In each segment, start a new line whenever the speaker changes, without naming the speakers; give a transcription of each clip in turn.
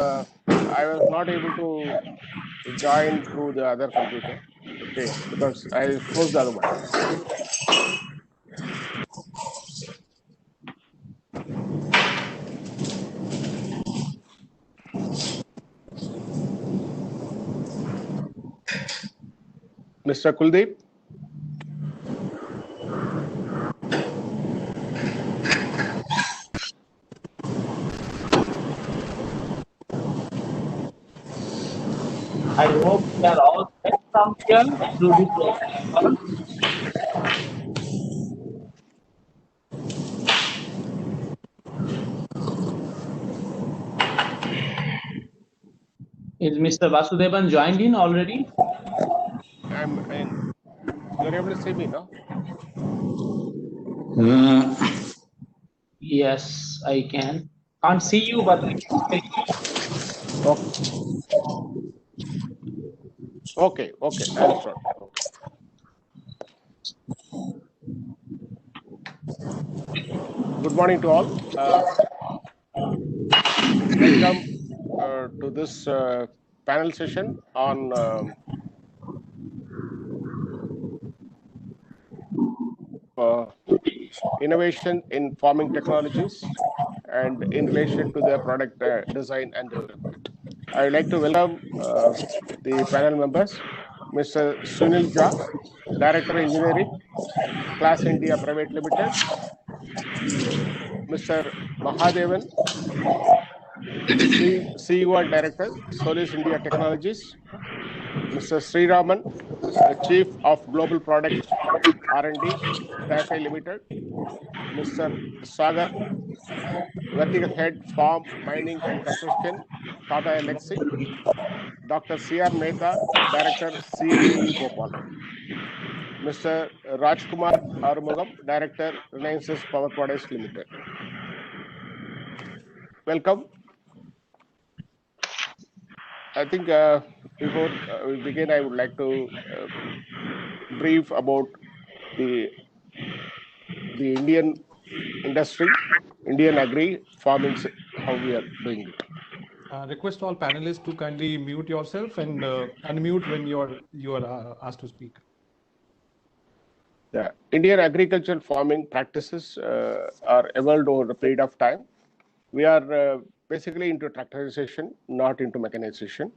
I was not able to join through the other computer. Okay, because I closed the other one. Mr. Kuldeep?
I hope we are all set from here through this call. Is Mr. Vasudevan joined in already?
You're able to see me, no?
Yes, I can. Can't see you, but I can hear you.
Okay, I'll start. Okay. Good morning to all. Welcome to this panel session on innovation in farming technologies and in relation to their product design and development. I would like to welcome the panel members, Mr. Sunil Jha, Director Engineering, Class India Private Limited, Mr. Mahadevan, CEO and Director, Solis India Technologies, Mr. Sriraman, Chief of Global Product R&D, TAFE Limited, Mr. Sagar, Vertical Head, Farm, Mining and Construction, Tata Elxsi, Dr. C.R. Mehta, Director, CAE Bhopal, Mr. Rajkumar Arumugam, Director, Reliance Power Products Limited. Welcome. I think before we begin, I would like to brief about the Indian industry, Indian agri farming, how we are doing it.
Request all panelists to kindly mute yourself and unmute when you are asked to speak.
The Indian agricultural farming practices are evolved over a period of time. We are basically into tractorization, not into mechanization.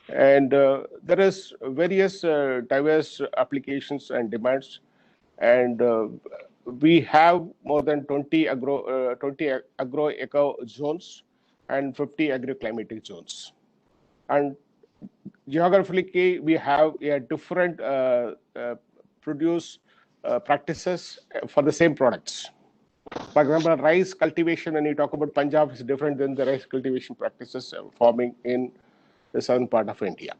And there is various diverse applications and demands. And we have more than 20 agro-eco zones and 50 agroclimatic zones. And geographically, we have a different produce practices for the same products. For example, rice cultivation, when you talk about Punjab, is different than the rice cultivation practices farming in the southern part of India.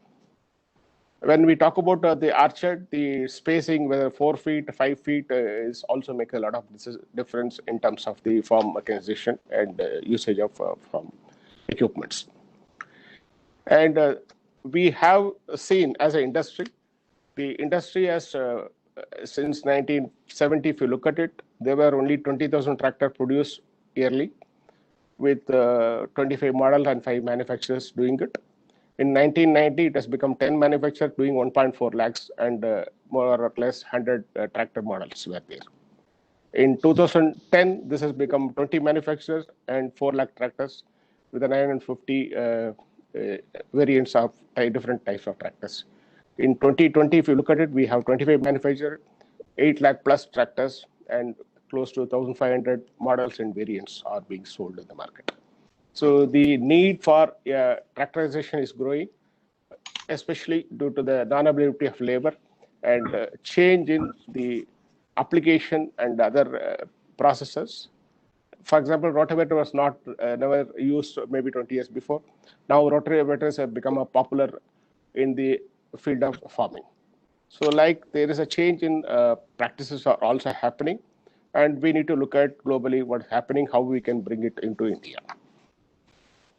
When we talk about the orchard, the spacing, whether 4 feet, 5 feet, is also make a lot of difference in terms of the farm mechanization and usage of farm equipments. And we have seen as an industry, the industry has, since 1970, if you look at it, there were only 20,000 tractors produced yearly with 25 models and 5 manufacturers doing it. In 1990, it has become 10 manufacturers doing 1.4 lakhs and more or less 100 tractor models were there. In 2010, this has become 20 manufacturers and 4 lakh tractors with 950 variants of different types of tractors. In 2020, if you look at it, we have 25 manufacturers, 8 lakh plus tractors, and close to 1,500 models and variants are being sold in the market. So the need for tractorization is growing, especially due to the non-availability of labor and change in the application and other processes. For example, rotavator was not never used maybe 20 years before. Now rotavators have become a popular in the field of farming. So like there is a change in practices are also happening, and we need to look at globally what's happening, how we can bring it into India.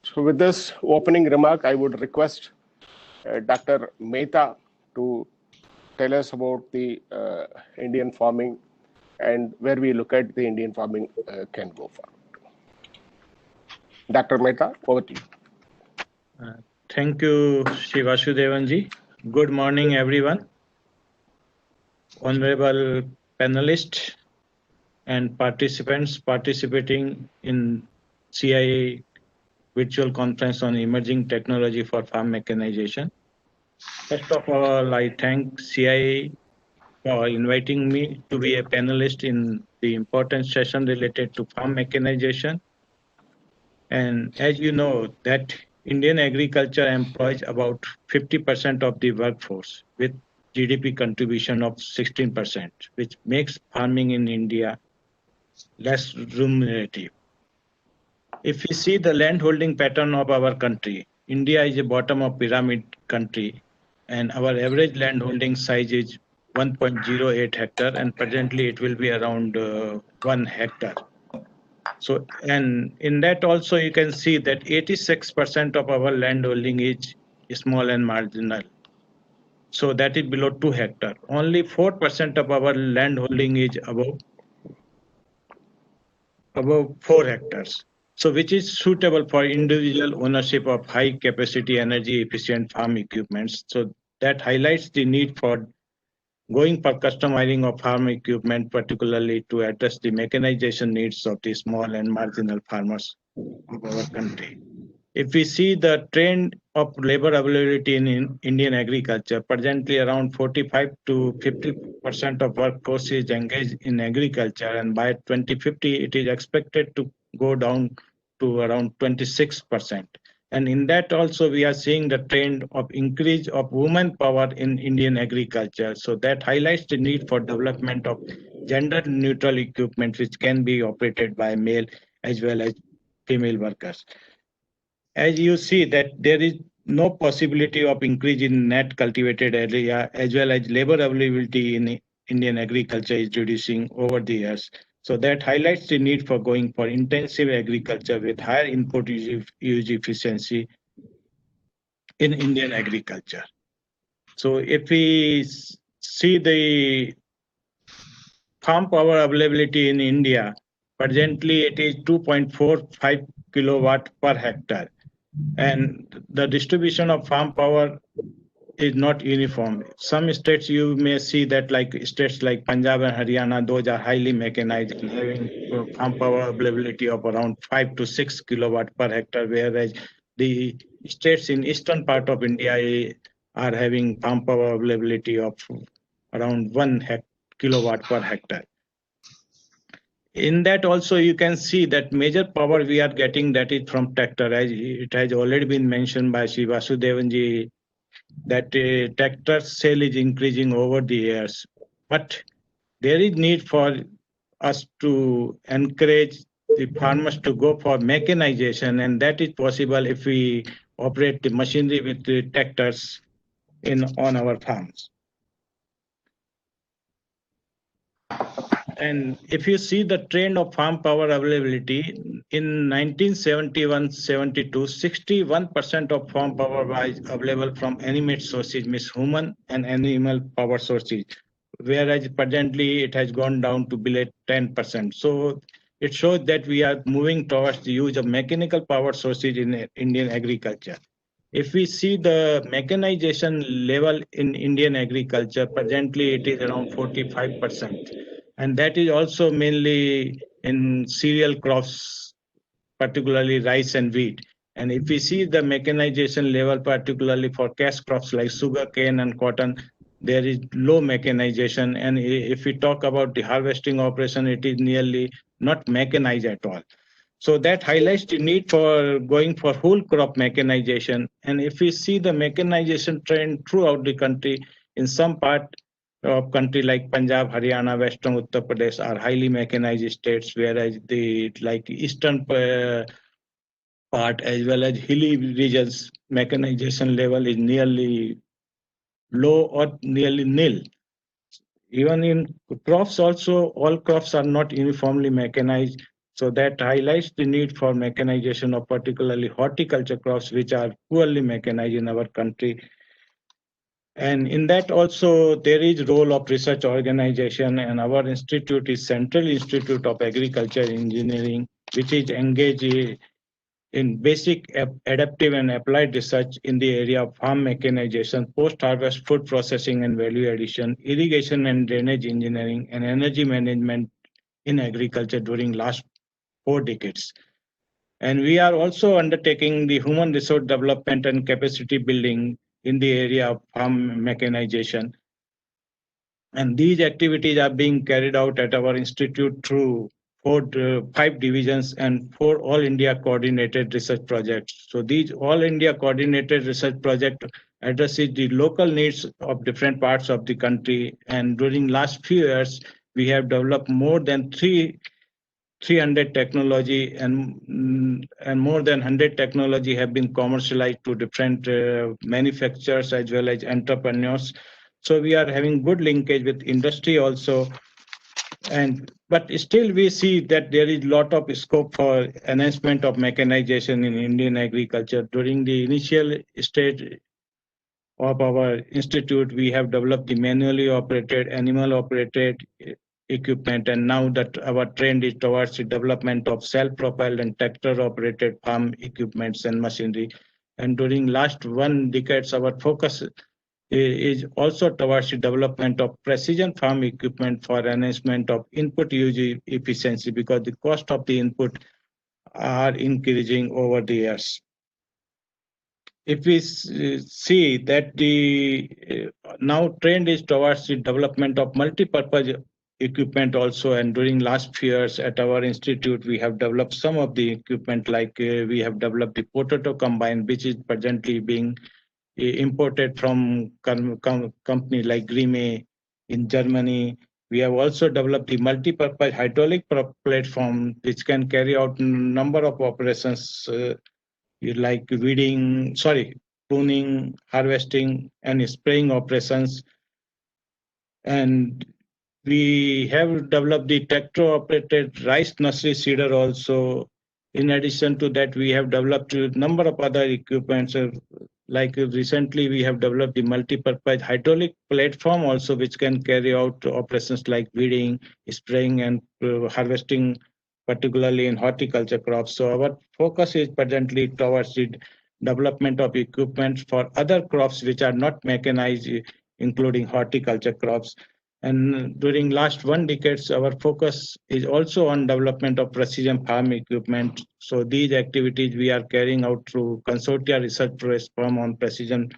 So with this opening remark, I would request Dr. Mehta to tell us about the Indian farming and where we look at the Indian farming can go forward. Dr. Mehta, over to you.
Thank you, Shri Vasudevanji. Good morning, everyone. Honorable panelists and participants participating in CIA virtual conference on emerging technology for farm mechanization. First of all, I thank CIA for inviting me to be a panelist in the important session related to farm mechanization. And as you know, that Indian agriculture employs about 50% of the workforce with GDP contribution of 16%, which makes farming in India less remunerative. If we see the land holding pattern of our country, India is a bottom of pyramid country, and our average land holding size is 1.08 hectare, and presently it will be around 1 hectare. So, and in that also you can see that 86% of our land holding is small and marginal. So that is below 2 hectare. Only 4% of our land holding is above 4 hectares. So which is suitable for individual ownership of high capacity energy efficient farm equipments. So that highlights the need for going for customizing of farm equipment, particularly to address the mechanization needs of the small and marginal farmers of our country. If we see the trend of labor availability in Indian agriculture, presently around 45 to 50% of workforce is engaged in agriculture, and by 2050 it is expected to go down to around 26%. And in that also we are seeing the trend of increase of women power in Indian agriculture. So that highlights the need for development of gender neutral equipment which can be operated by male as well as female workers. As you see that there is no possibility of increase in net cultivated area as well as labor availability in Indian agriculture is reducing over the years. So that highlights the need for going for intensive agriculture with higher input use efficiency in Indian agriculture. So if we see the farm power availability in India, presently it is 2.45 kilowatt per hectare. And the distribution of farm power is not uniform. Some states you may see that like states like Punjab and Haryana, those are highly mechanized and having farm power availability of around 5 to 6 kilowatt per hectare, whereas the states in eastern part of India are having farm power availability of around 1 kilowatt per hectare. In that also you can see that major power we are getting that is from tractor, as it has already been mentioned by Shri Vasudevanji that tractor sale is increasing over the years, but there is need for us to encourage the farmers to go for mechanization, and that is possible if we operate the machinery with the tractors on our farms. And if you see the trend of farm power availability in 1971-72, 61% of farm power was available from animate sources, means human and animal power sources, whereas presently it has gone down to below 10%. So it shows that we are moving towards the use of mechanical power sources in Indian agriculture. If we see the mechanization level in Indian agriculture, presently it is around 45%. And that is also mainly in cereal crops, particularly rice and wheat. And if we see the mechanization level, particularly for cash crops like sugar cane and cotton, there is low mechanization. And if we talk about the harvesting operation, it is nearly not mechanized at all. So that highlights the need for going for whole crop mechanization. And if we see the mechanization trend throughout the country, in some part of country like Punjab, Haryana, Western Uttar Pradesh are highly mechanized states, whereas the like eastern part as well as hilly regions, mechanization level is nearly low or nearly nil. Even in crops also, all crops are not uniformly mechanized. So that highlights the need for mechanization of particularly horticulture crops, which are poorly mechanized in our country. And in that also there is role of research organization, and our institute is Central Institute of Agriculture Engineering, which is engaged in basic adaptive and applied research in the area of farm mechanization, post-harvest food processing and value addition, irrigation and drainage engineering, and energy management in agriculture during last 4 decades. And we are also undertaking the human resource development and capacity building in the area of farm mechanization. And these activities are being carried out at our institute through 5 divisions and 4 All India coordinated research projects. So these All India coordinated research project addresses the local needs of different parts of the country. And during last few years, we have developed more than 300 technology and more than 100 technology have been commercialized to different manufacturers as well as entrepreneurs. So we are having good linkage with industry also. But still we see that there is a lot of scope for enhancement of mechanization in Indian agriculture. During the initial stage of our institute, we have developed the manually operated, animal operated equipment, and now that our trend is towards the development of self-propelled and tractor-operated farm equipments and machinery. And during last 1 decade, our focus is also towards the development of precision farm equipment for enhancement of input use efficiency, because the cost of the input are increasing over the years. If we see that the now trend is towards the development of multi-purpose equipment also, and during last few years at our institute we have developed some of the equipment, like we have developed the potato combine, which is presently being imported from company like Grimme in Germany. We have also developed the multi-purpose hydraulic platform, which can carry out number of operations like pruning, harvesting, and spraying operations. And we have developed the tractor-operated rice nursery seeder also. In addition to that, we have developed a number of other equipments. Like recently, we have developed the multi-purpose hydraulic platform also, which can carry out operations like weeding, spraying, and harvesting, particularly in horticulture crops. So our focus is presently towards the development of equipment for other crops which are not mechanized, including horticulture crops. And during last 1 decade, our focus is also on development of precision farm equipment. So these activities we are carrying out through consortia research program on precision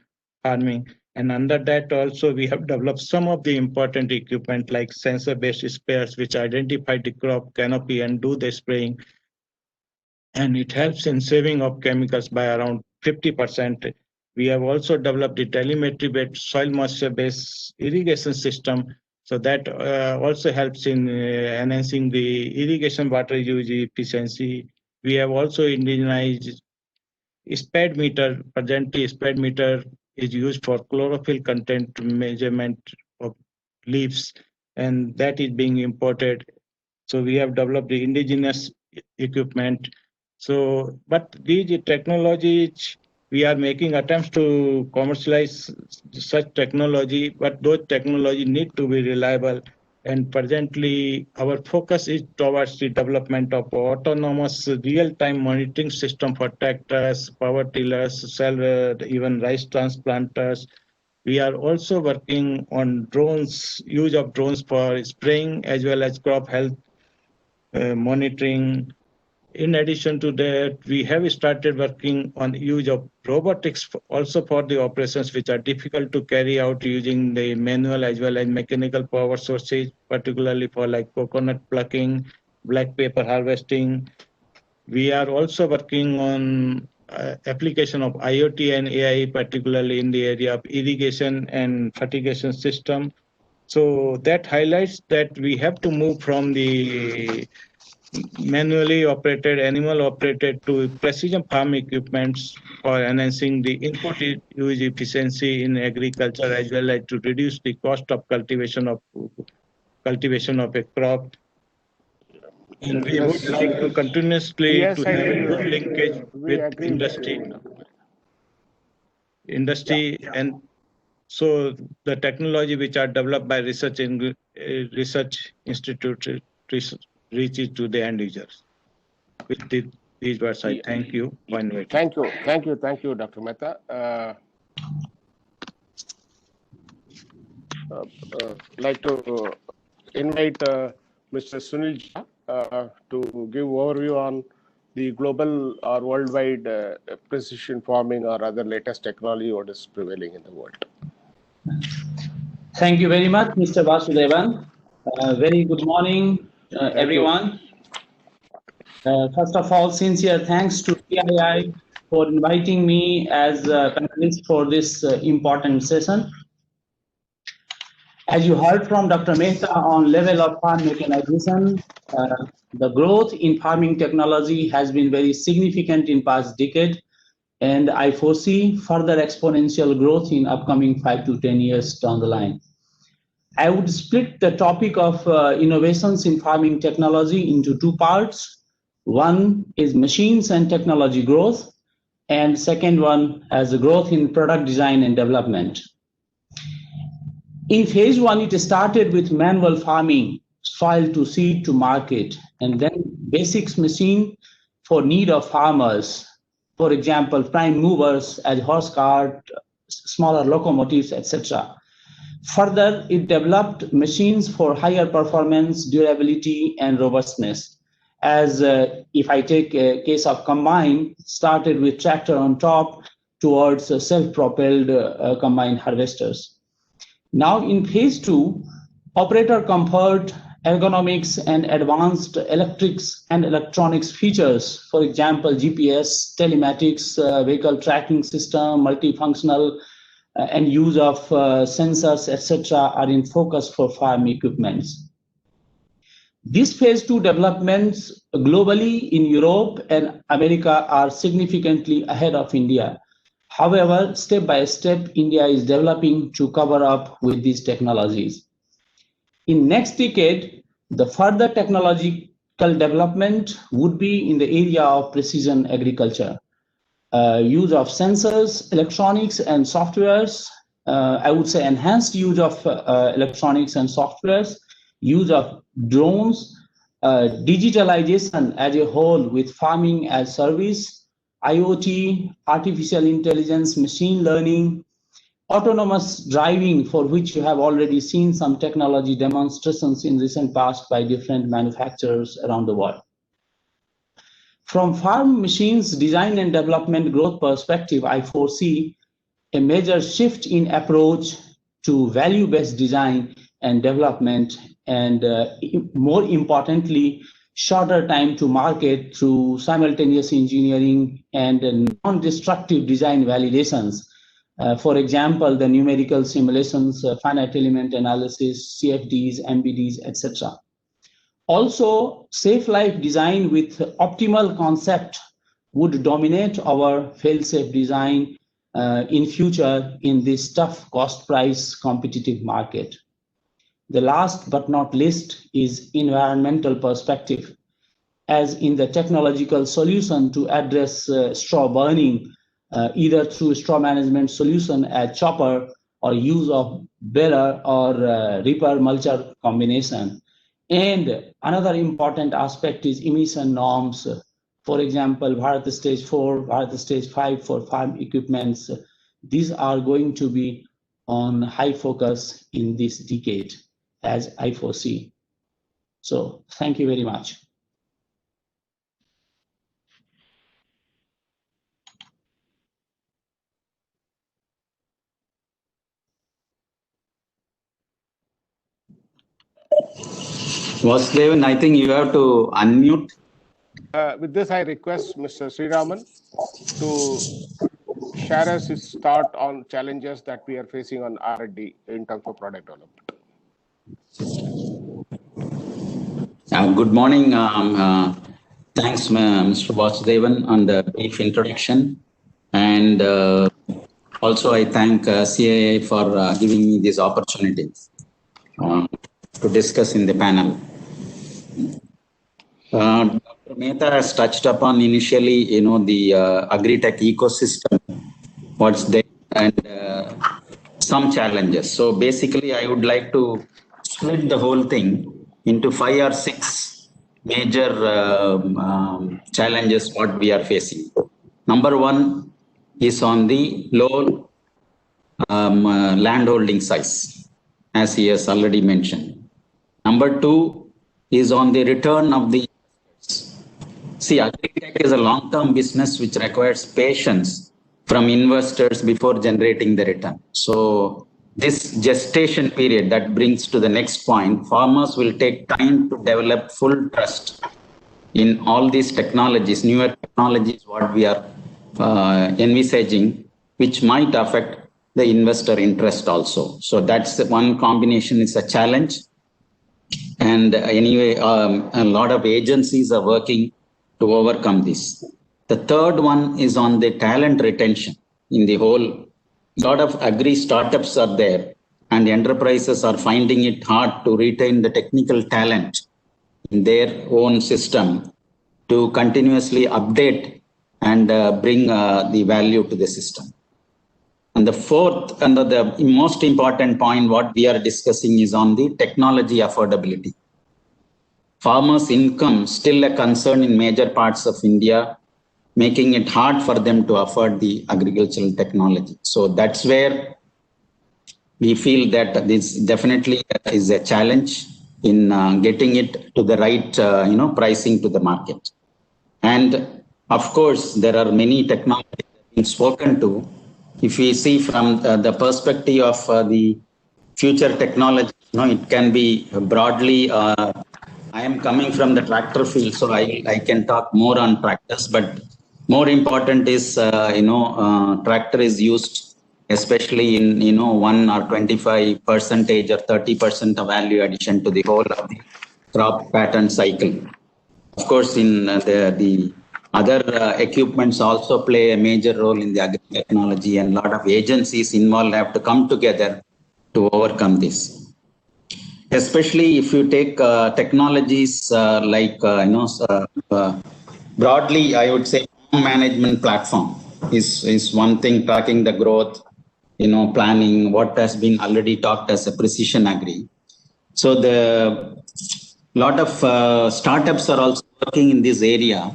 farming. And under that also we have developed some of the important equipment like sensor-based sprayers, which identify the crop canopy and do the spraying. And it helps in saving of chemicals by around 50%. We have also developed the telemetry-based soil moisture-based irrigation system. So that also helps in enhancing the irrigation water use efficiency. We have also indigenized SPAD meter. Presently, SPAD meter is used for chlorophyll content measurement of leaves, and that is being imported. So we have developed the indigenous equipment. So, but these technologies, we are making attempts to commercialize such technology, but those technology need to be reliable. And presently, our focus is towards the development of autonomous real-time monitoring system for tractors, power tillers, even rice transplanters. We are also working on drones, use of drones for spraying as well as crop health monitoring. In addition to that, we have started working on use of robotics also for the operations which are difficult to carry out using the manual as well as mechanical power sources, particularly for like coconut plucking, black pepper harvesting. We are also working on application of IoT and AI, particularly in the area of irrigation and fertigation system. So that highlights that we have to move from the manually operated, animal operated to precision farm equipments for enhancing the input use efficiency in agriculture as well as to reduce the cost of cultivation of a crop. And we would like to continuously
Yes,
to
I
have a
think
good linkage
we
with
agree
industry, and so the technology which are developed by research institute reaches to the end users with the These words I thank you for inviting.
Thank you, Dr. Mehta. Like to invite Mr. Sunil Jha to give overview on the global or worldwide precision farming or other latest technology what is prevailing in the world.
Thank you very much, Mr. Vasudevan. Very good morning, everyone. First of all, sincere thanks to CII for inviting me as a panelist for this important session. As you heard from Dr. Mehta on level of farm mechanization, the growth in farming technology has been very significant in past decade, and I foresee further exponential growth in upcoming 5 to 10 years down the line. I would split the topic of innovations in farming technology into two parts. One is machines and technology growth, and second one as a growth in product design and development. In phase one, it started with manual farming, soil to seed to market, and then basics machine for need of farmers. For example, prime movers as horse cart, smaller locomotives, etc. Further, it developed machines for higher performance, durability, and robustness. As if I take a case of combine, started with tractor on top towards self-propelled combine harvesters. Now in phase two, operator comfort, ergonomics, and advanced electrics and electronics features, for example, GPS, telematics, vehicle tracking system, multifunctional, and use of sensors, etc., are in focus for farm equipments. These phase two developments globally in Europe and America are significantly ahead of India. However, step by step, India is developing to cover up with these technologies. In next decade, the further technological development would be in the area of precision agriculture. Use of sensors, electronics, and softwares. I would say enhanced use of electronics and softwares, use of drones, digitalization as a whole with farming as service, IoT, artificial intelligence, machine learning, autonomous driving, for which you have already seen some technology demonstrations in recent past by different manufacturers around the world. From farm machines design and development growth perspective, I foresee a major shift in approach to value-based design and development, and more importantly, shorter time to market through simultaneous engineering and non-destructive design validations. For example, the numerical simulations, finite element analysis, CFDs, MBDs, etc. Also, safe life design with optimal concept would dominate our fail-safe design in future in this tough cost price competitive market. The last but not least is environmental perspective, as in the technological solution to address straw burning, either through straw management solution at chopper or use of baler or reaper mulcher combination. And another important aspect is emission norms. For example, Bharat Stage 4, Bharat Stage 5 for farm equipments. These are going to be on high focus in this decade, as I foresee. So thank you very much.
Vasudevan, I think you have to unmute.
With this, I request Mr. Sriraman to share us his thought on challenges that we are facing on R&D in terms of product development.
Good morning. Thanks, Mr. Vasudevan, on the brief introduction. And also, I thank CII for giving me this opportunity to discuss in the panel. Dr. Mehta has touched upon initially, the agri-tech ecosystem, what's there, and some challenges. So basically, I would like to split the whole thing into 5 or 6 major challenges what we are facing. Number one is on the low landholding size, as he has already mentioned. Number two is on the return of the investors. See, agri-tech is a long-term business which requires patience from investors before generating the return. So this gestation period that brings to the next point, farmers will take time to develop full trust in all these technologies, newer technologies, what we are envisaging, which might affect the investor interest also. So that's the one combination is a challenge. And anyway, a lot of agencies are working to overcome this. The third one is on the talent retention in the whole. A lot of agri startups are there, and enterprises are finding it hard to retain the technical talent in their own system to continuously update and bring the value to the system. And the fourth and the most important point what we are discussing is on the technology affordability. Farmers' income still a concern in major parts of India, making it hard for them to afford the agricultural technology. So that's where we feel that this definitely is a challenge in getting it to the right pricing to the market. And of course, there are many technologies being spoken to. If we see from the perspective of the future technology, it can be broadly. I am coming from the tractor field, so I can talk more on tractors. But more important is, tractor is used especially in 1 or 25% or 30% of value addition to the whole of the crop pattern cycle. Of course, in the other equipments also play a major role in the agri technology, and a lot of agencies involved have to come together to overcome this. Especially if you take technologies broadly, I would say management platform is one thing, tracking the growth, planning, what has been already talked as a precision agri. So the lot of startups are also working in this area.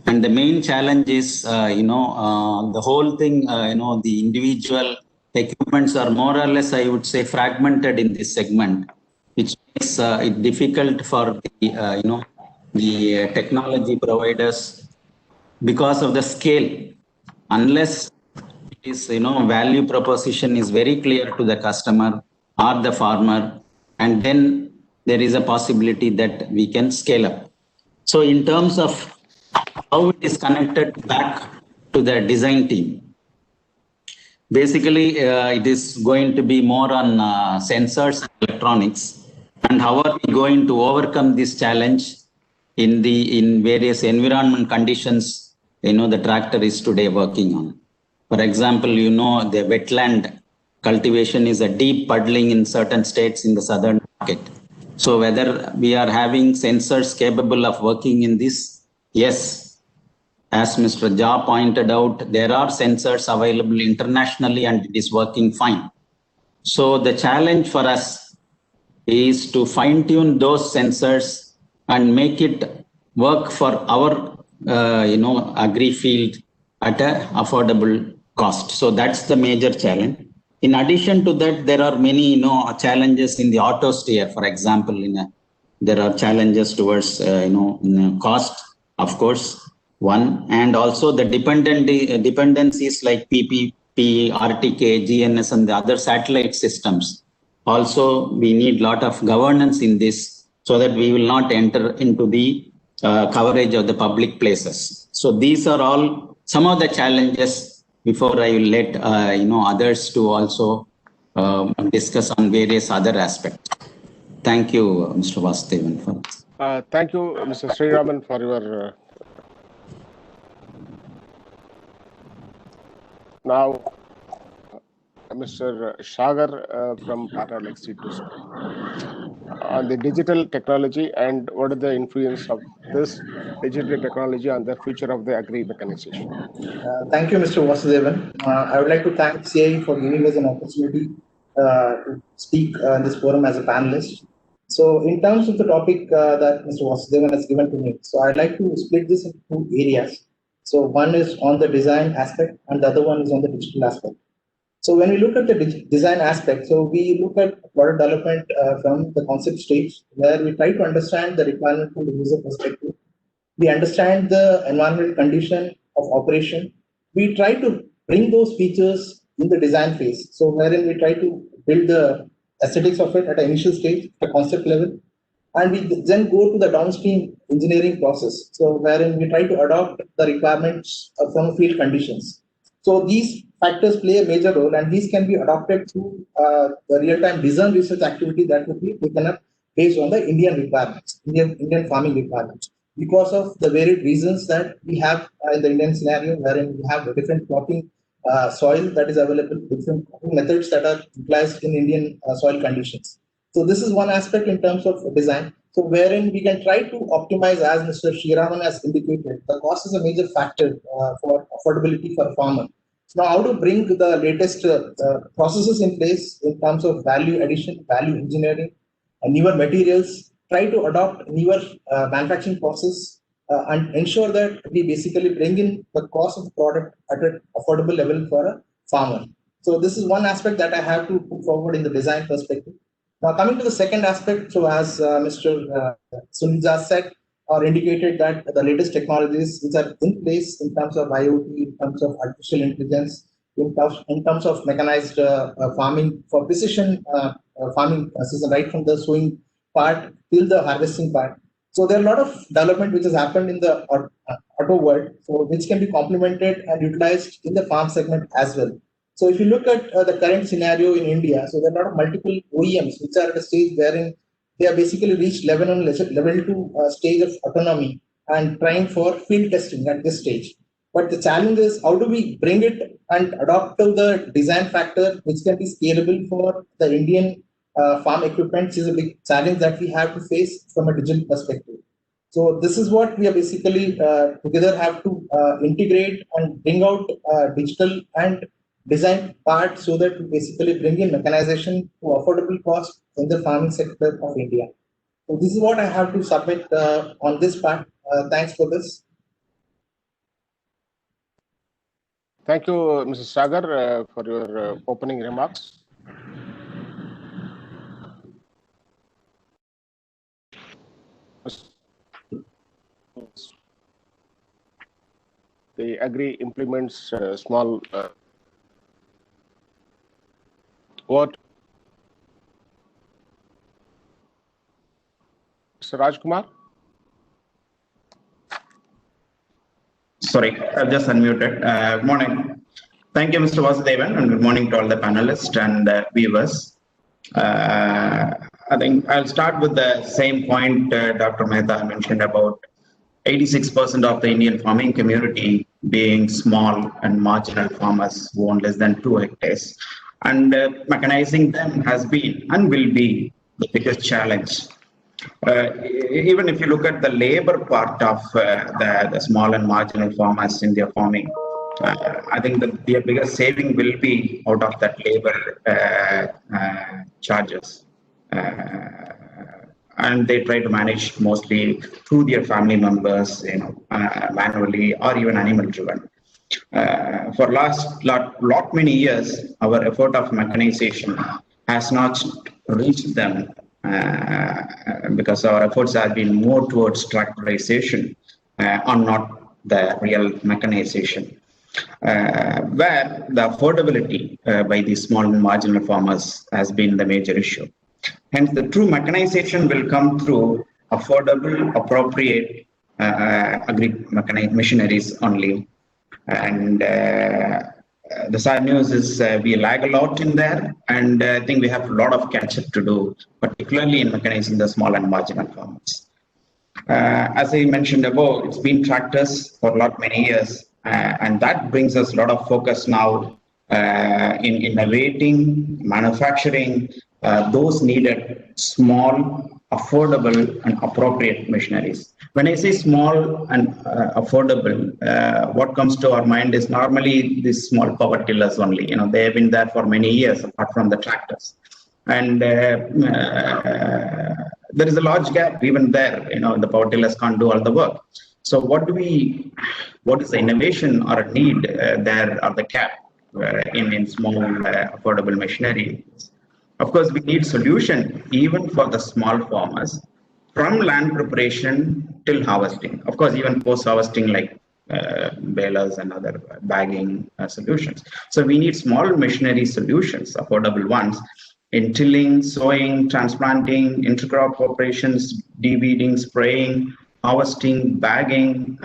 And the main challenge is, the whole thing, the individual equipments are more or less, I would say, fragmented in this segment, which makes it difficult for the technology providers because of the scale. Unless it is, value proposition is very clear to the customer or the farmer, and then there is a possibility that we can scale up. So in terms of how it is connected back to the design team. Basically, it is going to be more on sensors and electronics, and how are we going to overcome this challenge in various environment conditions the tractor is today working on. For example, the wetland cultivation is a deep puddling in certain states in the southern market. So whether we are having sensors capable of working in this, yes. As Mr. Jha pointed out, there are sensors available internationally and it is working fine. So the challenge for us is to fine tune those sensors and make it work for our, agri field at an affordable cost. So that's the major challenge. In addition to that, there are many, challenges in the auto steer. For example, there are challenges towards, cost, of course. One, and also the dependencies like PPP, RTK, GNS, and the other satellite systems. Also, we need a lot of governance in this so that we will not enter into the coverage of the public places. So these are all some of the challenges. Before I will let others to also discuss on various other aspects. Thank you, Mr. Vasudevan, for this.
Thank you, Mr. Sriraman, for your. Now, Mr. Sagar from Paralexi to speak on the digital technology and what is the influence of this digital technology on the future of the agri mechanization.
Thank you, Mr. Vasudevan. I would like to thank CIE for giving us an opportunity to speak in this forum as a panelist. So in terms of the topic that Mr. Vasudevan has given to me, so I'd like to split this into two areas. So one is on the design aspect and the other one is on the digital aspect. So when we look at the design aspect, so we look at product development from the concept stage, where we try to understand the requirement from the user perspective. We understand the environmental condition of operation. We try to bring those features in the design phase. So wherein we try to build the aesthetics of it at an initial stage, at concept level, and we then go to the downstream engineering process. So wherein we try to adopt the requirements from field conditions. So these factors play a major role, and these can be adopted through the real-time design research activity that would be taken up based on the Indian requirements, Indian farming requirements. Because of the varied reasons that we have in the Indian scenario, wherein we have a different cropping soil that is available, different cropping methods that are utilized in Indian soil conditions. So this is one aspect in terms of design. So wherein we can try to optimize, as Mr. Shiraman has indicated, the cost is a major factor for affordability for a farmer. So now how to bring the latest processes in place in terms of value addition, value engineering, newer materials, try to adopt newer manufacturing process and ensure that we basically bring in the cost of the product at an affordable level for a farmer. So this is one aspect that I have to put forward in the design perspective. Now coming to the second aspect, so as Mr. Sunil said or indicated that the latest technologies which are in place in terms of IoT, in terms of artificial intelligence, in terms of mechanized farming for precision farming system, right from the sowing part till the harvesting part. So there are a lot of development which has happened in the auto world, so which can be complemented and utilized in the farm segment as well. So if you look at the current scenario in India, so there are a lot of multiple OEMs which are at a stage wherein they have basically reached level 2 stage of autonomy and trying for field testing at this stage. But the challenge is how do we bring it and adopt to the design factor which can be scalable for the Indian farm equipment, which is a big challenge that we have to face from a digital perspective. So this is what we are basically together have to integrate and bring out digital and design part so that we basically bring in mechanization to affordable cost in the farming sector of India. So this is what I have to submit on this part. Thanks for this.
Thank you, Mrs. Sagar, for your opening remarks. The Agri implements small what? Mr. Rajkumar?
Sorry, I've just unmuted. Good morning. Thank you, Mr. Vasudevan, and good morning to all the panelists and viewers. I think I'll start with the same point Dr. Mehta mentioned about 86% of the Indian farming community being small and marginal farmers who own less than 2 hectares. And mechanizing them has been and will be the biggest challenge. Even if you look at the labor part of the small and marginal farmers in their farming, I think the biggest saving will be out of that labor charges. And they try to manage mostly through their family members, manually or even animal driven. For lot many years, our effort of mechanization has not reached them because our efforts have been more towards tractorization and not the real mechanization. Where the affordability by the small and marginal farmers has been the major issue. Hence, the true mechanization will come through affordable, appropriate machineries only. And the sad news is we lag a lot in there, and I think we have a lot of catch-up to do, particularly in mechanizing the small and marginal farmers. As I mentioned above, it's been tractors for many years, and that brings us a lot of focus now in innovating, manufacturing those needed small, affordable, and appropriate machineries. When I say small and affordable, what comes to our mind is normally these small power tillers only. They have been there for many years, apart from the tractors. And there is a large gap even there. The power tillers can't do all the work. So what is the innovation or a need there or the gap in small affordable machinery? Of course, we need solution even for the small farmers, from land preparation till harvesting. Of course, even post-harvesting like balers and other bagging solutions. So we need small machinery solutions, affordable ones, in tilling, sowing, transplanting, intercrop operations, de-weeding, spraying, harvesting, bagging,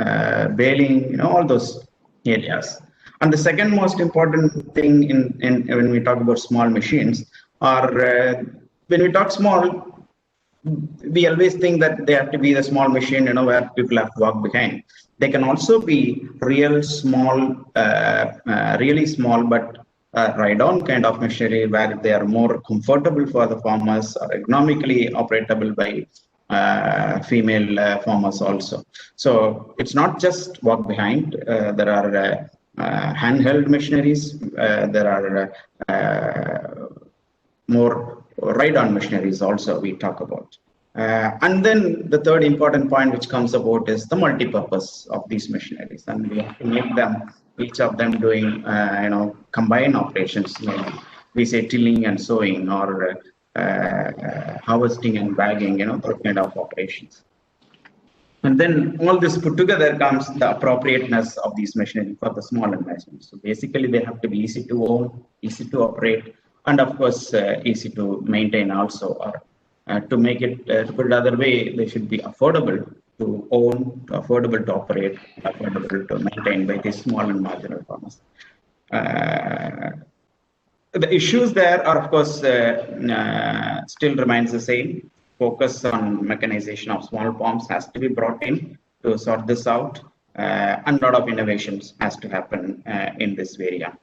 baling, all those areas. And the second most important thing in when we talk about small machines are, when we talk small, we always think that they have to be the small machine, where people have to walk behind. They can also be really small, but ride-on kind of machinery where they are more comfortable for the farmers, or economically operatable by female farmers also. So it's not just walk behind. There are handheld machineries. There are more ride-on machineries also we talk about. And then the third important point which comes about is the multi-purpose of these machineries, and we have to make them, each of them doing combined operations. We say tilling and sowing, or harvesting and bagging, those kind of operations. And then all this put together comes the appropriateness of these machinery for the small investments. So basically they have to be easy to own, easy to operate, and of course easy to maintain also, or to make it, to put it other way, they should be affordable to own, affordable to operate, affordable to maintain by these small and marginal farmers. The issues there are, of course, still remains the same. Focus on mechanization of small farms has to be brought in to sort this out, and a lot of innovations has to happen in this area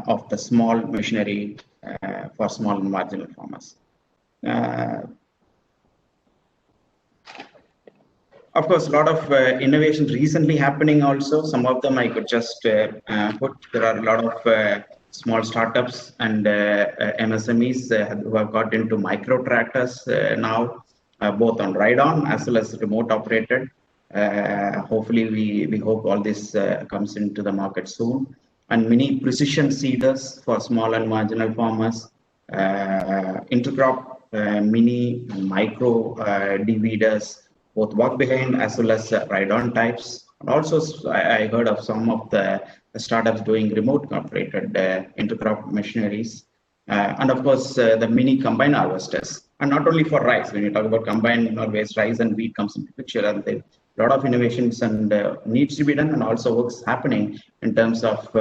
of the small machinery for small and marginal farmers. Of course, a lot of innovations recently happening also. Some of them I could just put. There are a lot of small startups and MSMEs who have got into micro tractors now, both on ride-on as well as remote operated. Hopefully, we hope all this comes into the market soon. And many precision seeders for small and marginal farmers, intercrop, mini and micro de-weeders, both walk behind as well as ride-on types. And also, I heard of some of the startups doing remote operated intercrop machineries. And of course, the mini combine harvesters. And not only for rice, when you talk about combine, always rice and wheat comes into picture. And a lot of innovations and needs to be done, and also works happening in terms of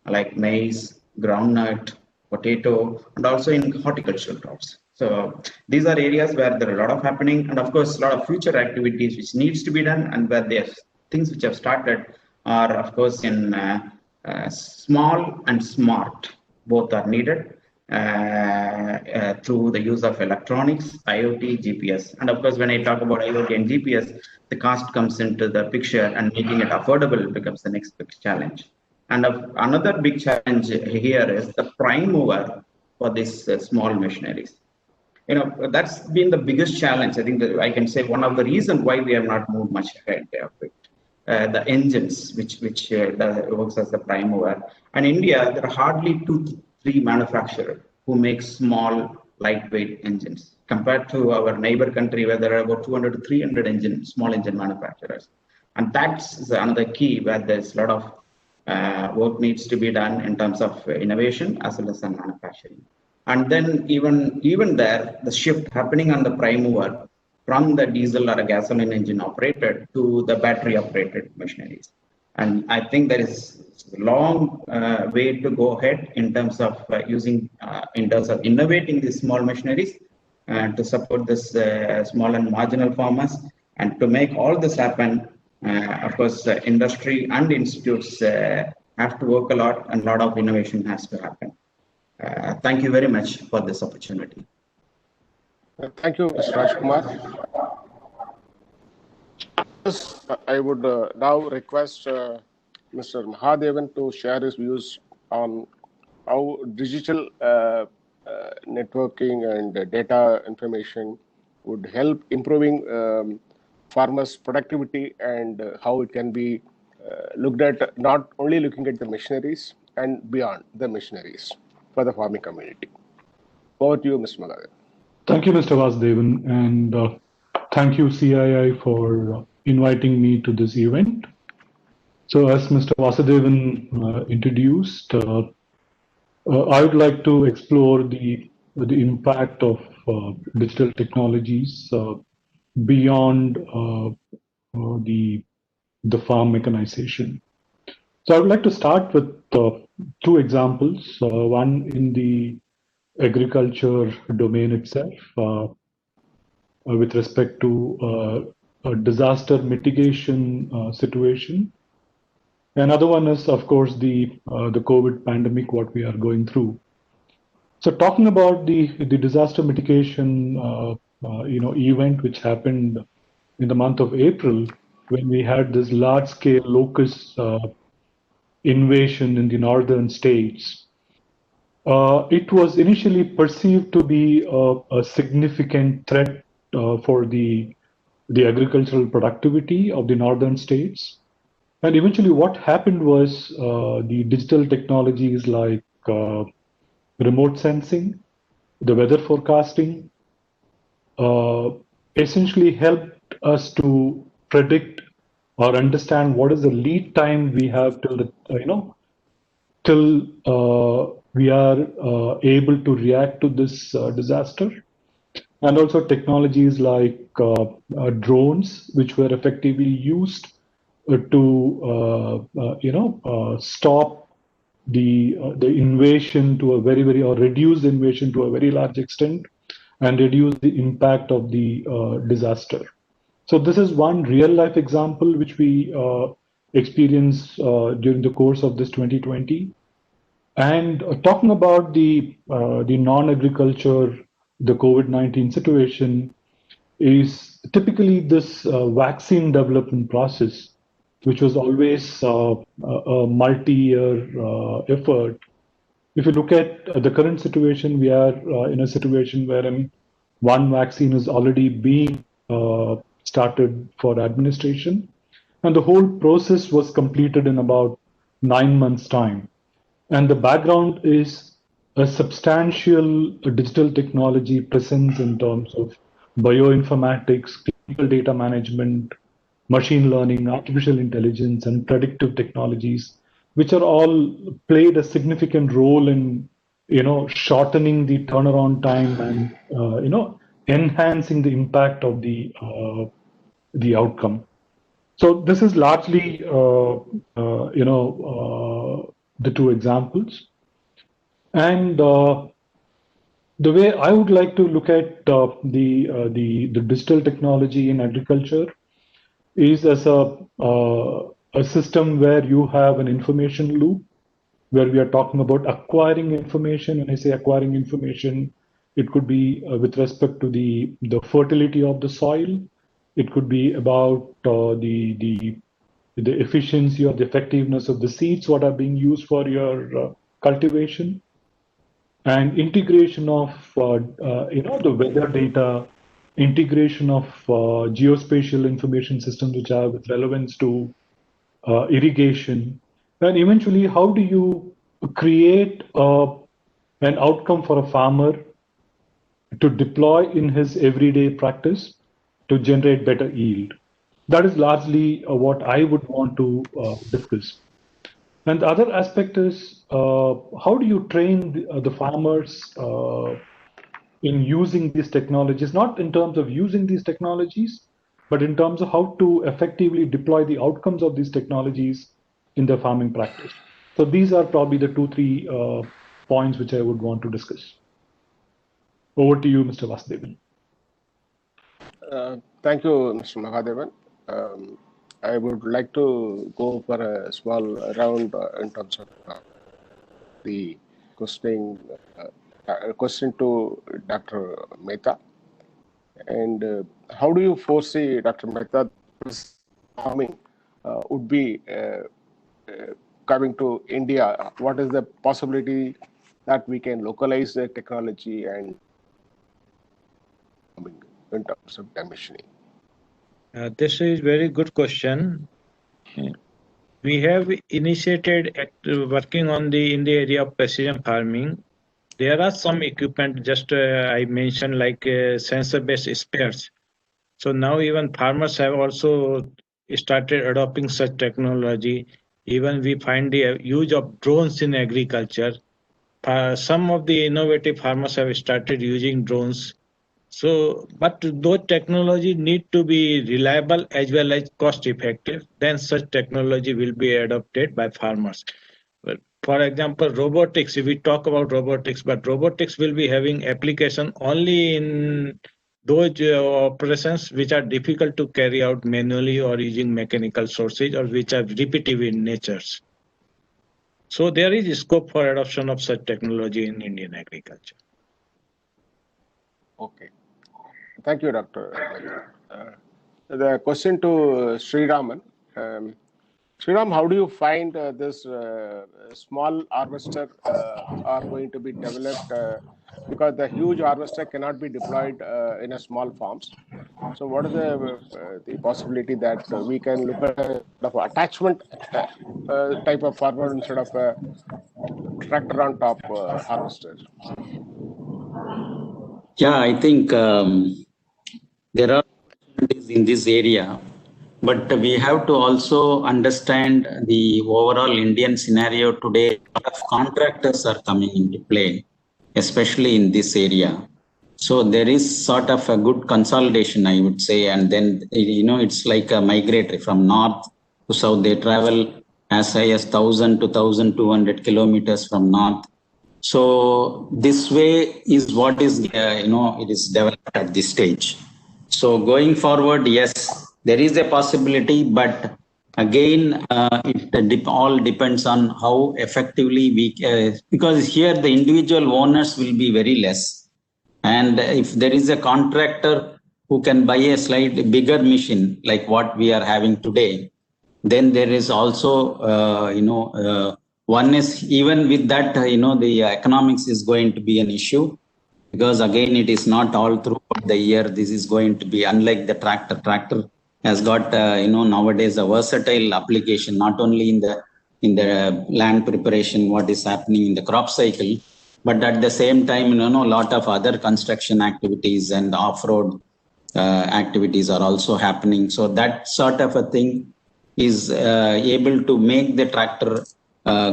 like maize, groundnut, potato, and also in horticultural crops. So these are areas where there are a lot of happening, and of course, a lot of future activities which needs to be done, and where there's things which have started are, of course, in small and smart. Both are needed through the use of electronics, IoT, GPS. And of course, when I talk about IoT and GPS, the cost comes into the picture, and making it affordable becomes the next big challenge. And another big challenge here is the prime mover for these small machineries. That's been the biggest challenge. I think that I can say one of the reasons why we have not moved much ahead of it. The engines, which works as the prime mover. And in India, there are hardly 2-3 manufacturers who make small, lightweight engines, compared to our neighbor country, where there are about 200 to 300 small engine manufacturers. And that's another key where there's a lot of work needs to be done in terms of innovation as well as manufacturing. And then even there, the shift happening on the prime mover from the diesel or a gasoline engine operated to the battery operated machineries. And I think there is a long way to go ahead in terms of innovating these small machineries to support this small and marginal farmers. And to make all this happen, of course, industry and institutes have to work a lot, and a lot of innovation has to happen. Thank you very much for this opportunity.
Thank you, Mr. Rajkumar. I would now request Mr. Mahadevan to share his views on how digital networking and data information would help improving farmers' productivity and how it can be looked at, not only looking at the machineries and beyond the machineries for the farming community. Over to you, Mr. Magadevan.
Thank you, Mr. Vasudevan, and thank you, CII, for inviting me to this event. So, as Mr. Vasudevan introduced, I would like to explore the impact of digital technologies beyond the farm mechanization. So I would like to start with two examples, one in the agriculture domain itself with respect to a disaster mitigation situation. Another one is, of course, the COVID pandemic, what we are going through. So talking about the disaster mitigation event which happened in the month of April, when we had this large-scale locust invasion in the northern states. It was initially perceived to be a significant threat for the agricultural productivity of the northern states. And eventually what happened was the digital technologies like remote sensing, the weather forecasting, essentially helped us to predict or understand what is the lead time we have till we are able to react to this disaster. And also technologies like drones, which were effectively used to stop the invasion to a very or reduce the invasion to a very large extent and reduce the impact of the disaster. So this is one real life example which we experienced during the course of this 2020. And talking about the non-agriculture, the COVID-19 situation is typically this vaccine development process, which was always a multi-year effort. If you look at the current situation, we are in a situation wherein one vaccine is already being started for administration, and the whole process was completed in about 9 months' time. And the background is a substantial digital technology presence in terms of bioinformatics, clinical data management, machine learning, artificial intelligence, and predictive technologies, which are all played a significant role in, shortening the turnaround time and, enhancing the impact of the outcome. So this is largely, the two examples. And the way I would like to look at the digital technology in agriculture is as a system where you have an information loop, where we are talking about acquiring information. When I say acquiring information, it could be with respect to the fertility of the soil. It could be about the efficiency or the effectiveness of the seeds, what are being used for your cultivation, and integration of the weather data, integration of geospatial information systems which are with relevance to irrigation, and eventually how do you create an outcome for a farmer to deploy in his everyday practice to generate better yield. That is largely what I would want to discuss. And the other aspect is how do you train the farmers in using these technologies, not in terms of using these technologies, but in terms of how to effectively deploy the outcomes of these technologies in their farming practice. So these are probably the 2-3 points which I would want to discuss. Over to you, Mr. Vasudevan.
Thank you, Mr. Magadevan. I would like to go for a small round in terms of the question to Dr. Mehta. And how do you foresee, Dr. Mehta, this farming would be coming to India? What is the possibility that we can localize the technology and in terms of dimensioning?
This is very good question. We have initiated working on in the area of precision farming. There are some equipment just I mentioned like sensor-based spares. So now even farmers have also started adopting such technology. Even we find the use of drones in agriculture. Some of the innovative farmers have started using drones. So, but those technology need to be reliable as well as cost effective. Then such technology will be adopted by farmers. But for example, robotics, if we talk about robotics, but robotics will be having application only in those operations which are difficult to carry out manually or using mechanical sources or which are repetitive in nature. So there is scope for adoption of such technology in Indian agriculture.
Okay. Thank you, Dr. The question to Sriraman. Sriram, how do you find this small harvester are going to be developed because the huge harvester cannot be deployed in a small farms. So what is the possibility that we can look at the attachment type of farmer instead of a tractor on top harvester?
Yeah, I think there are opportunities in this area, but we have to also understand the overall Indian scenario today. A lot of contractors are coming into play, especially in this area. So there is sort of a good consolidation, I would say, and then, it's like a migratory from north to south. They travel as high as 1,000 to 1,200 kilometers from north. So this way is what is, it is developed at this stage. So going forward, yes, there is a possibility, but again, it all depends on how effectively we, because here the individual owners will be very less. And if there is a contractor who can buy a slightly bigger machine, like what we are having today, then there is also, one is even with that, the economics is going to be an issue, because again, it is not all throughout the year. This is going to be unlike the tractor. Tractor has got, nowadays a versatile application, not only in the land preparation, what is happening in the crop cycle, but at the same time, a lot of other construction activities and off-road activities are also happening. So that sort of a thing is able to make the tractor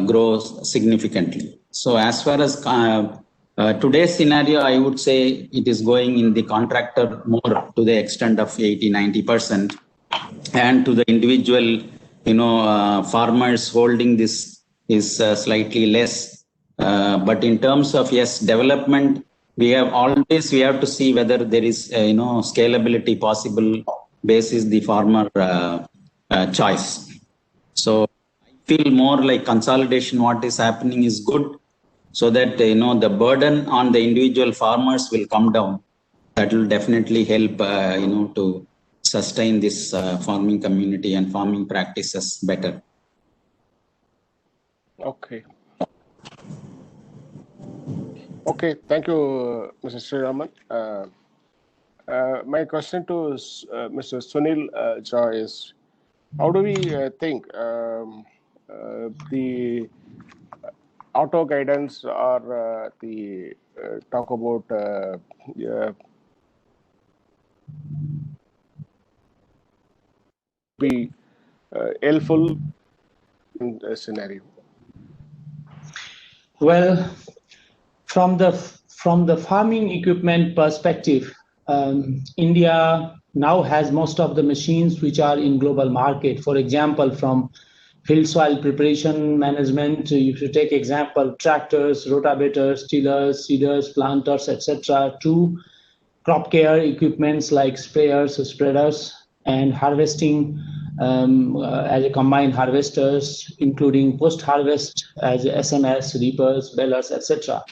grow significantly. So as far as today's scenario, I would say it is going in the contractor more to the extent of 80-90%, and to the individual, farmers holding this is slightly less. But in terms of, yes, development, we have to see whether there is, scalability possible basis the farmer choice. So I feel more like consolidation, what is happening is good, so that, the burden on the individual farmers will come down. That will definitely help, to sustain this farming community and farming practices better.
Okay. Okay, thank you, Mr. Sriraman. My question to Mr. Sunil Jha is, how do we think the auto guidance or the talk about be helpful in a scenario?
Well, from the farming equipment perspective, India now has most of the machines which are in global market. For example, from field soil preparation management, you should take example tractors, rotavators, tillers, seeders, planters, etc., to crop care equipments like sprayers, spreaders, and harvesting as a combined harvesters, including post-harvest as SMS, reapers, balers, etc.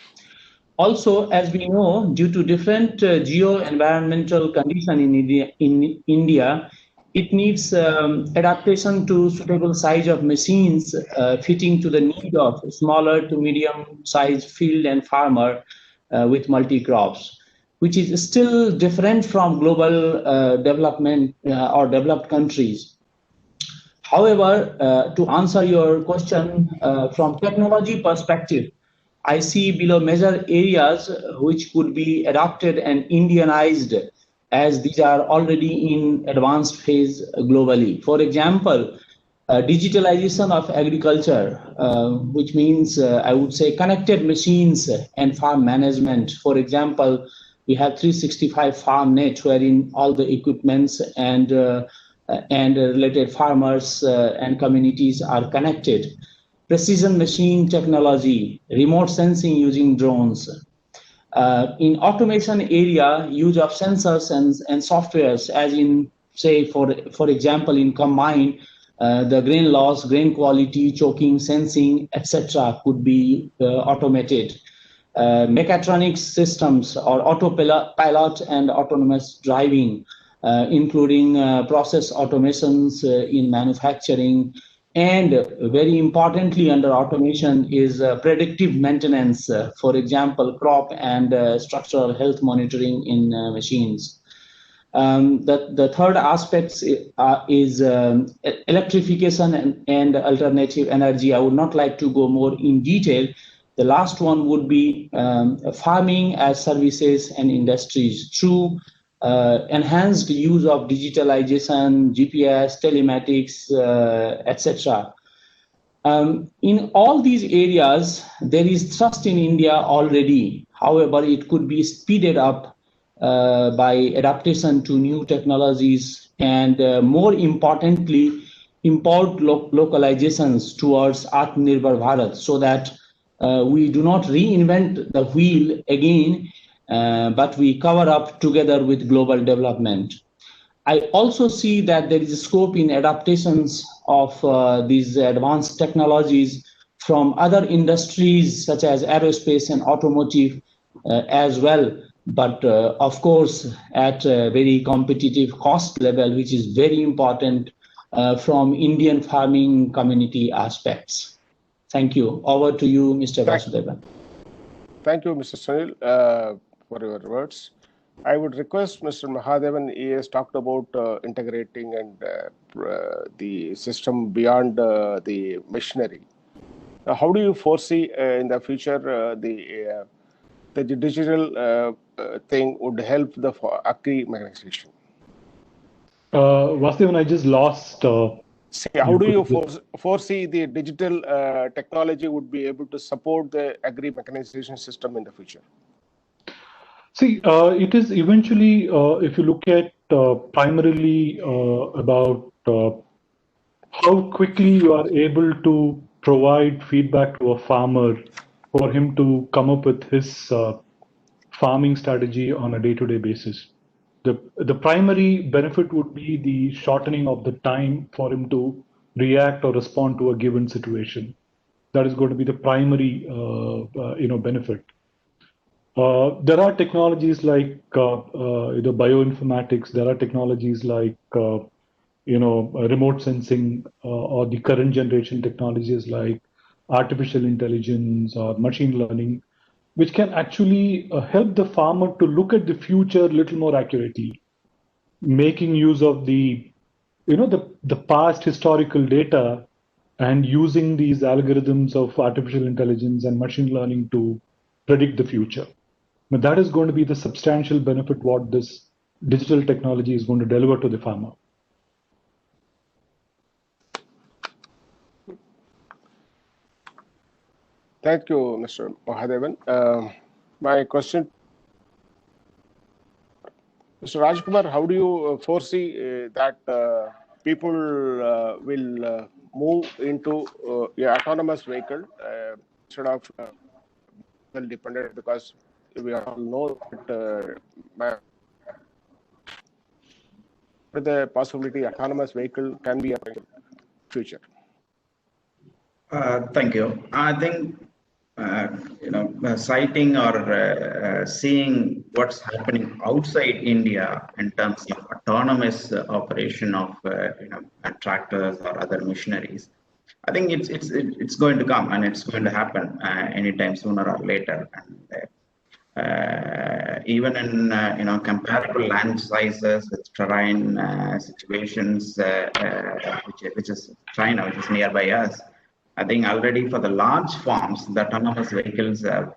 Also, as we know, due to different geo-environmental condition in India, it needs adaptation to suitable size of machines fitting to the need of smaller to medium size field and farmer with multi-crops. which is still different from global development or developed countries. However, to answer your question from technology perspective, I see below major areas which could be adopted and Indianized, as these are already in advanced phase globally. For example, digitalization of agriculture, which means I would say connected machines and farm management. For example, we have 365 farm net, wherein all the equipments and related farmers and communities are connected. Precision machine technology, remote sensing using drones. In automation area, use of sensors and softwares, as in, say, for example, in combine, the grain loss, grain quality, choking, sensing, etc. could be automated. Mechatronics systems or autopilot and autonomous driving, including process automations in manufacturing. And very importantly, under automation is predictive maintenance, for example, crop and structural health monitoring in machines. The third aspect is electrification and alternative energy. I would not like to go more in detail. The last one would be farming as services and industries through enhanced use of digitalization, GPS, telematics, etc. In all these areas, there is thrust in India already. However, it could be speeded up by adaptation to new technologies and, more importantly, import localizations towards Atmanirbhar Bharat, so that we do not reinvent the wheel again, but we cover up together with global development. I also see that there is a scope in adaptations of these advanced technologies from other industries such as aerospace and automotive as well, but of course at a very competitive cost level, which is very important from Indian farming community aspects. Thank you. Over to you, Mr. Vasudevan.
Thank you, Mr. Sunil, for your words. I would request Mr. Mahadevan. He has talked about integrating and the system beyond the machinery. How do you foresee in the future the digital thing would help the agri mechanization?
Vasudevan, I just lost.
How do you foresee the digital technology would be able to support the agri mechanization system in the future?
See, it is eventually, if you look at primarily about how quickly you are able to provide feedback to a farmer for him to come up with his farming strategy on a day-to-day basis. The primary benefit would be the shortening of the time for him to react or respond to a given situation. That is going to be the primary benefit. There are technologies like the bioinformatics. There are technologies like remote sensing or the current generation technologies like artificial intelligence or machine learning, which can actually help the farmer to look at the future a little more accurately, making use of the past historical data and using these algorithms of artificial intelligence and machine learning to predict the future. But that is going to be the substantial benefit what this digital technology is going to deliver to the farmer.
Thank you, Mr. Mahadevan. My question, Mr. Rajkumar, how do you foresee that people will move into autonomous vehicle instead of dependent, because we all know that the possibility autonomous vehicle can be a future.
Thank you. I think citing or seeing what's happening outside India in terms of autonomous operation of tractors or other machineries, I think it's going to come and it's going to happen anytime sooner or later. And even in comparable land sizes with terrain situations, which is China, which is nearby us. I think already for the large farms, the autonomous vehicles have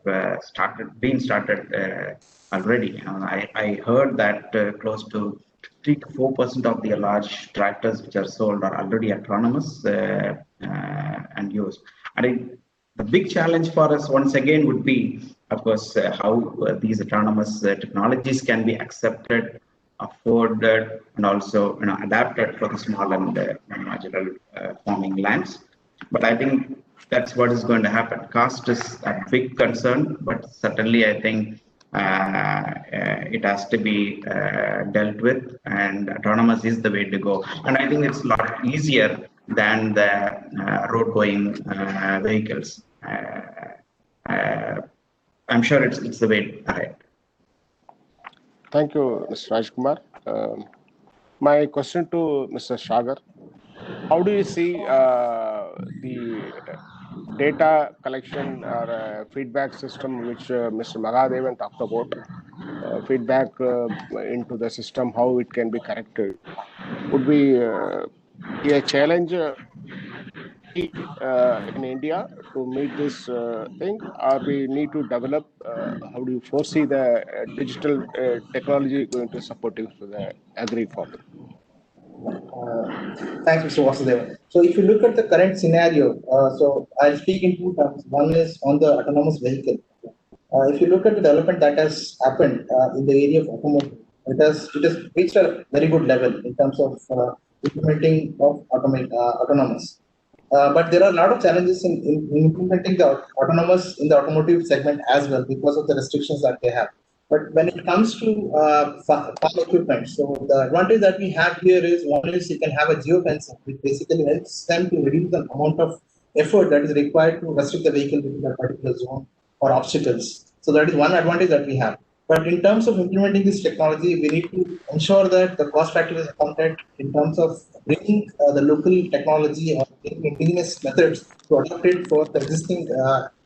been started already. I heard that close to 3 to 4% of the large tractors which are sold are already autonomous and used. I think the big challenge for us once again would be, of course, how these autonomous technologies can be accepted, afforded, and also adapted for the small and marginal farming lands. But I think that's what is going to happen. Cost is a big concern, but certainly I think it has to be dealt with, and autonomous is the way to go. And I think it's a lot easier than the road-going vehicles. I'm sure it's the way ahead.
Thank you, Mr. Rajkumar. My question to Mr. Sagar: how do you see the data collection or feedback system which Mr. Mahadevan talked about? Feedback into the system, how it can be corrected, would be a challenge in India to meet this thing, or we need to develop? How do you foresee the digital technology going to support it for the agri farming?
Thanks, Mr. Vasudevan. So if you look at the current scenario, so I'll speak in two terms. One is on the autonomous vehicle. If you look at the development that has happened in the area of automotive, it has reached a very good level in terms of implementing of autonomous. But there are a lot of challenges in implementing the autonomous in the automotive segment as well because of the restrictions that they have. But when it comes to farm equipment, so the advantage that we have here is, one is you can have a geofencing, which basically helps them to reduce the amount of effort that is required to restrict the vehicle within a particular zone or obstacles. So that is one advantage that we have. But in terms of implementing this technology, we need to ensure that the cost factor is accounted in terms of bringing the local technology or indigenous methods to adopt it for the existing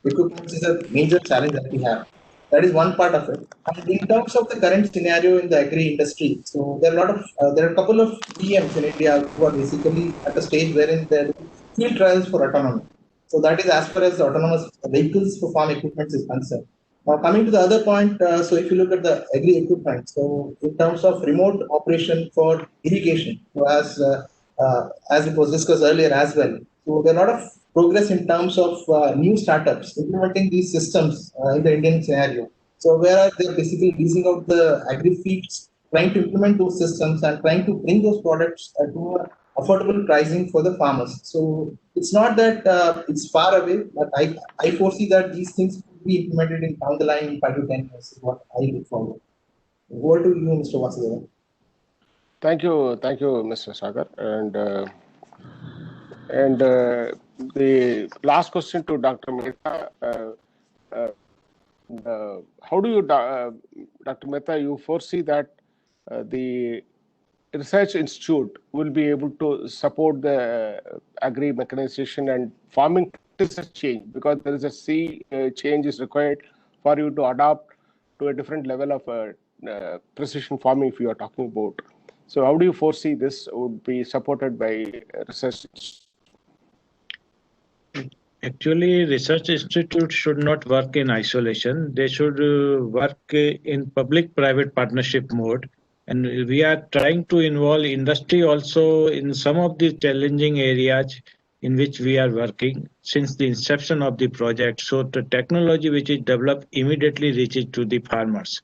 equipment is a major challenge that we have. That is one part of it. And in terms of the current scenario in the agri industry, so there are a couple of PMs in India who are basically at a stage wherein they're doing field trials for autonomy. So that is as far as the autonomous vehicles for farm equipment is concerned. Now coming to the other point, so if you look at the agri equipment, so in terms of remote operation for irrigation, so as it was discussed earlier as well, so there are a lot of progress in terms of new startups implementing these systems in the Indian scenario. So where they're basically leasing out the agri fields, trying to implement those systems and trying to bring those products to affordable pricing for the farmers. So it's not that it's far away, but I foresee that these things will be implemented in down the line in 5 to 10 years is what I look forward. Over to you, Mr. Vasudevan.
Thank you, Mr. Sagar. And the last question to Dr. Mehta. How do you, Dr. Mehta, you foresee that the research institute will be able to support the agri mechanization and farming practices change, because there is a sea change is required for you to adapt to a different level of precision farming if you are talking about. So how do you foresee this would be supported by research?
Actually, research institutes should not work in isolation. They should work in public-private partnership mode. And we are trying to involve industry also in some of the challenging areas in which we are working since the inception of the project. So the technology which is developed immediately reaches to the farmers.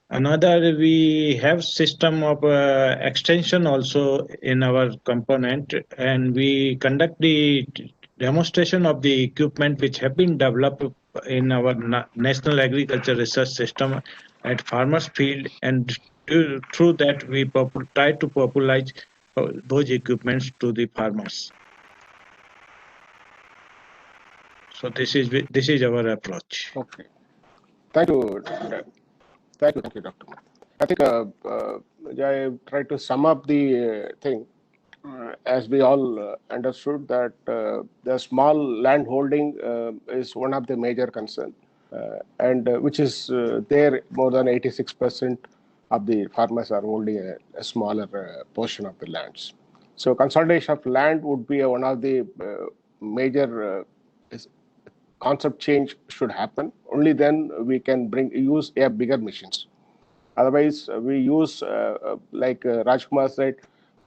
Another, we have system of extension also in our component, and we conduct the demonstration of the equipment which have been developed in our National Agriculture Research System at farmers field, and through that we try to popularize those equipments to the farmers. So this is our approach.
Okay. Thank you. Thank you, Dr. I think I tried to sum up the thing. As we all understood that the small land holding is one of the major concerns. and which is there more than 86% of the farmers are holding a smaller portion of the lands. So consolidation of land would be one of the major concept change should happen. Only then we can use bigger machines. Otherwise, we use, like Rajkumar said,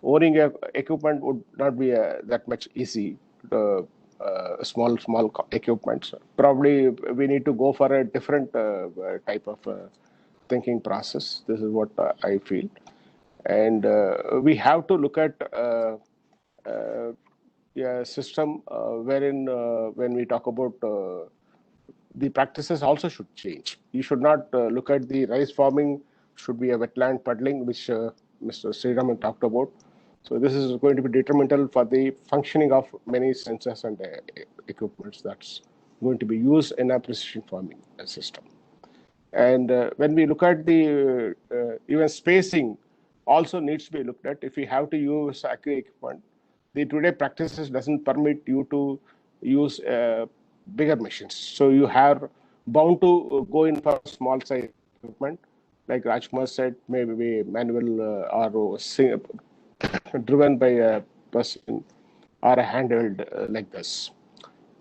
owning equipment would not be that much easy. Small equipments. Probably we need to go for a different type of thinking process. This is what I feel. And we have to look at a system wherein when we talk about the practices also should change. You should not look at the rice farming should be a wetland puddling, which Mr. Sriraman talked about. So this is going to be detrimental for the functioning of many sensors and equipments that's going to be used in a precision farming system. And when we look at the even spacing also needs to be looked at. If we have to use agri equipment, the today practices doesn't permit you to use bigger machines. So you are bound to go in for small size equipment. Like Rajkumar said, maybe manual or driven by a person or a handheld like this.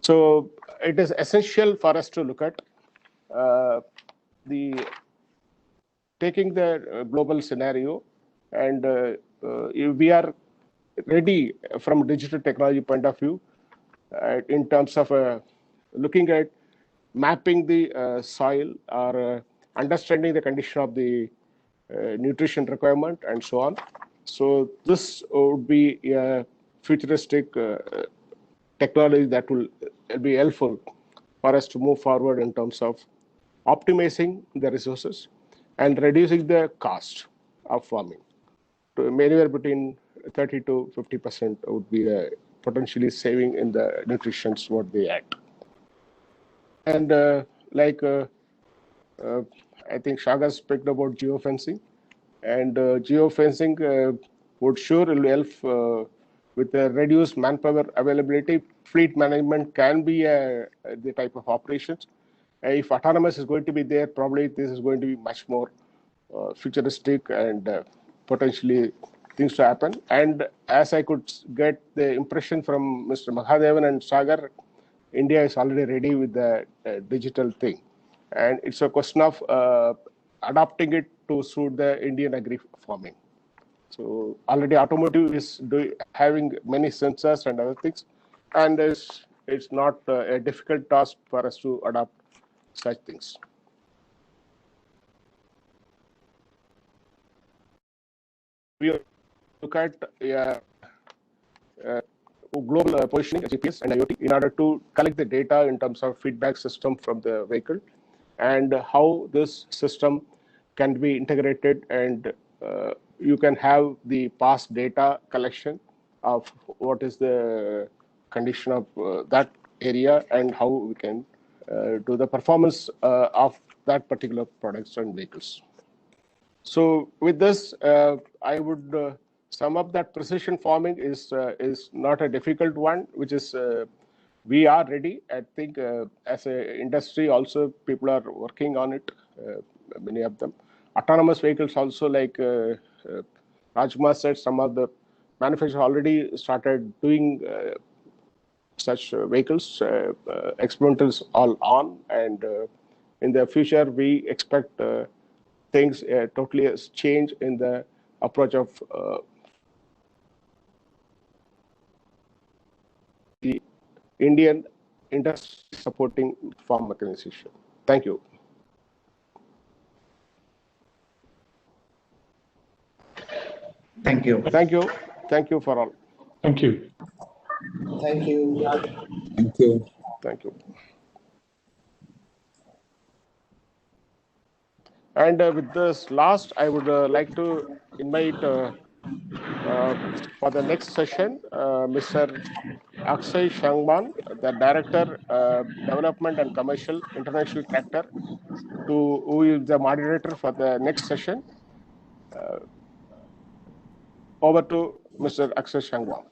So it is essential for us to look at the taking the global scenario, and we are ready from digital technology point of view in terms of looking at mapping the soil or understanding the condition of the nutrition requirement and so on. So this would be a futuristic technology that will be helpful for us to move forward in terms of optimizing the resources and reducing the cost of farming to anywhere between 30 to 50% would be potentially saving in the nutrition what they add. And I think Sagar spoke about geofencing, and geofencing would surely help with the reduced manpower availability. Fleet management can be the type of operations. If autonomous is going to be there, probably this is going to be much more futuristic and potentially things to happen. And as I could get the impression from Mr. Mahadevan and Sagar, India is already ready with the digital thing. And it's a question of adapting it to suit the Indian agri farming. So already automotive is having many sensors and other things, and it's not a difficult task for us to adapt such things. We look at global positioning, GPS and IoT, in order to collect the data in terms of feedback system from the vehicle and how this system can be integrated, and you can have the past data collection of what is the condition of that area and how we can do the performance of that particular products and vehicles. So with this, I would sum up that precision farming is not a difficult one, which is we are ready. I think as an industry also people are working on it, many of them. Autonomous vehicles also, like Rajkumar said, some of the manufacturers already started doing such vehicles. Experimentals all on, and in the future we expect things totally change in the approach of the Indian industry supporting farm mechanization. Thank you.
Thank you.
Thank you. Thank you for all.
Thank you.
Thank you.
Thank you.
Thank you. And with this last, I would like to invite for the next session, Mr. Akshay Shangman, the Director, Development and Commercial International Tractor, who is the moderator for the next session. Over to Mr. Akshay Shangman.